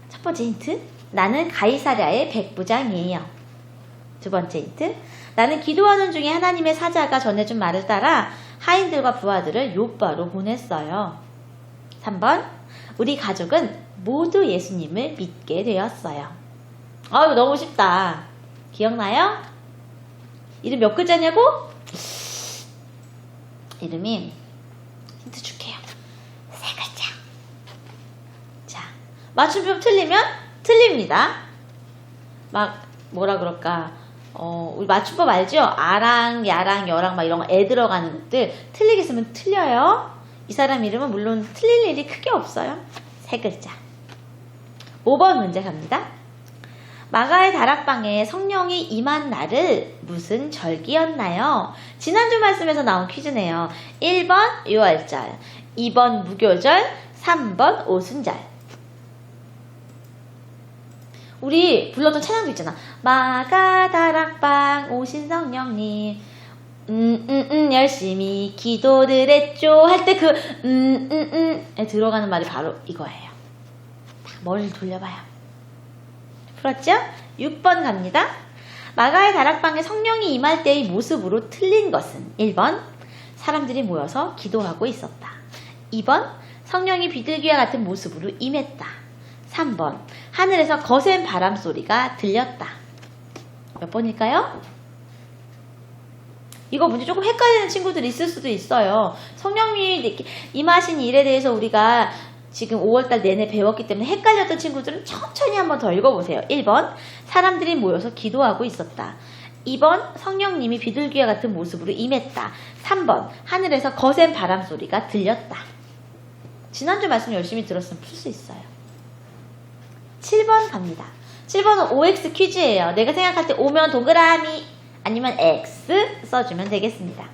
첫 번째 힌트. 나는 가이사랴의 백부장이에요. 두 번째 힌트. 나는 기도하는 중에 하나님의 사자가 전해준 말을 따라 하인들과 부하들을 요바로 보냈어요. 3번. 우리 가족은 모두 예수님을 믿게 되었어요. 이거 너무 쉽다. 기억나요? 이름 몇 글자냐고? 이름이 힌트 줄게요. 3글자. 자, 맞춤법 틀리면 틀립니다. 막 뭐라 그럴까? 우리 맞춤법 알죠? 아랑, 야랑, 여랑 막 이런 거 애 들어가는 것들 틀리게 쓰면 틀려요. 이 사람 이름은 물론 틀릴 일이 크게 없어요. 3글자. 5번 문제 갑니다. 마가의 다락방에 성령이 임한 날을 무슨 절기였나요? 지난주 말씀에서 나온 퀴즈네요. 1번 6월절, 2번 무교절, 3번 오순절. 우리 불렀던 찬양도 있잖아. 마가 다락방 오신 성령님 열심히 기도를 했죠 할 때 에 들어가는 말이 바로 이거예요. 머리를 돌려봐요. 풀었죠? 6번 갑니다. 마가의 다락방에 성령이 임할 때의 모습으로 틀린 것은 1번 사람들이 모여서 기도하고 있었다. 2번 성령이 비둘기와 같은 모습으로 임했다. 3번 하늘에서 거센 바람 소리가 들렸다. 몇 번일까요? 이거 문제 조금 헷갈리는 친구들이 있을 수도 있어요. 성령이 임하신 일에 대해서 우리가 지금 5월달 내내 배웠기 때문에 헷갈렸던 친구들은 천천히 한번 더 읽어보세요. 1번 사람들이 모여서 기도하고 있었다. 2번 성령님이 비둘기와 같은 모습으로 임했다. 3번 하늘에서 거센 바람 소리가 들렸다. 지난주 말씀 열심히 들었으면 풀 수 있어요. 7번 갑니다. 7번은 OX 퀴즈예요. 내가 생각할 때 O면 동그라미 아니면 X 써주면 되겠습니다.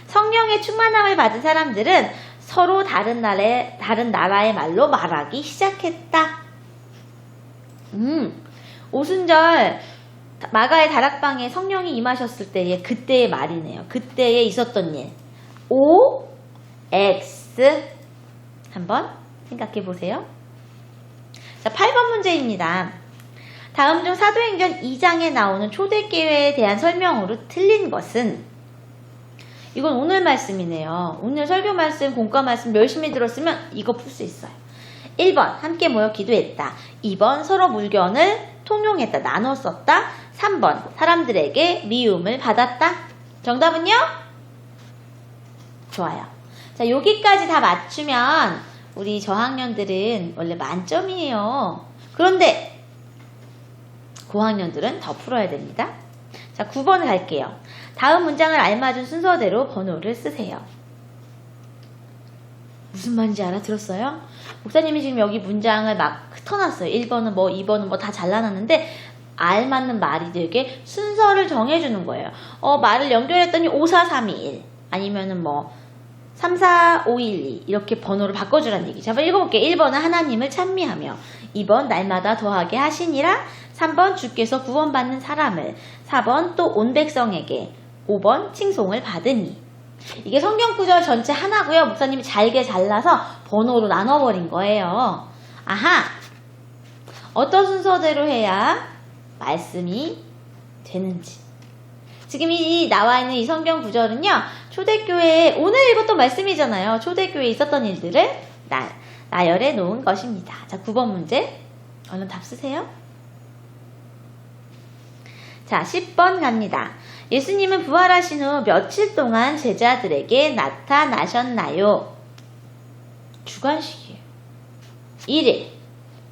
성령의 충만함을 받은 사람들은 서로 다른 나라의 말로 말하기 시작했다. 오순절 마가의 다락방에 성령이 임하셨을 때의 그때의 말이네요. 그때에 있었던 일. O, X 한번 생각해 보세요. 자, 8번 문제입니다. 다음 중 사도행전 2장에 나오는 초대교회에 대한 설명으로 틀린 것은? 이건 오늘 말씀이네요. 오늘 설교 말씀, 공과 말씀 열심히 들었으면 이거 풀 수 있어요. 1번 함께 모여 기도했다. 2번 서로 물건을 통용했다. 나눠 썼다. 3번 사람들에게 미움을 받았다. 정답은요? 좋아요. 자, 여기까지 다 맞추면 우리 저학년들은 원래 만점이에요. 그런데 고학년들은 더 풀어야 됩니다. 자, 9번 갈게요. 다음 문장을 알맞은 순서대로 번호를 쓰세요. 무슨 말인지 알아들었어요? 목사님이 지금 여기 문장을 막 흩어놨어요. 1번은 뭐 2번은 뭐 다 잘라놨는데 알맞는 말이 되게 순서를 정해주는 거예요. 말을 연결했더니 54321 아니면은 뭐 34512 이렇게 번호를 바꿔주라는 얘기죠. 한번 읽어볼게요. 1번은 하나님을 찬미하며, 2번 날마다 더하게 하시니라, 3번 주께서 구원받는 사람을, 4번 또 온 백성에게, 5번 칭송을 받으니. 이게 성경 구절 전체 하나고요. 목사님이 잘게 잘라서 번호로 나눠버린 거예요. 아하! 어떤 순서대로 해야 말씀이 되는지. 지금 이 나와 있는 이 성경 구절은요, 초대교회에 오늘 읽었던 말씀이잖아요. 초대교회에 있었던 일들을 나열해 놓은 것입니다. 자, 9번 문제 얼른 답 쓰세요. 자, 10번 갑니다. 예수님은 부활하신 후 며칠 동안 제자들에게 나타나셨나요? 주관식이에요. 1일,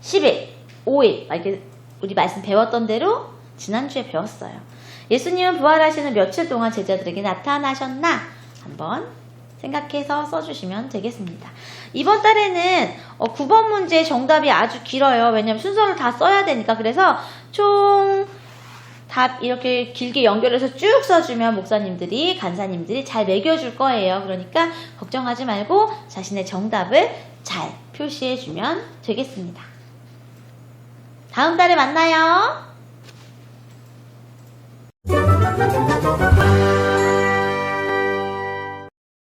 10일, 5일 이렇게 우리 말씀 배웠던 대로 지난주에 배웠어요. 예수님은 부활하신 후 며칠 동안 제자들에게 나타나셨나? 한번 생각해서 써주시면 되겠습니다. 이번 달에는 9번 문제의 정답이 아주 길어요. 왜냐하면 순서를 다 써야 되니까. 그래서 총 답 이렇게 길게 연결해서 쭉 써주면 목사님들이, 간사님들이 잘 매겨줄 거예요. 그러니까 걱정하지 말고 자신의 정답을 잘 표시해주면 되겠습니다. 다음 달에 만나요.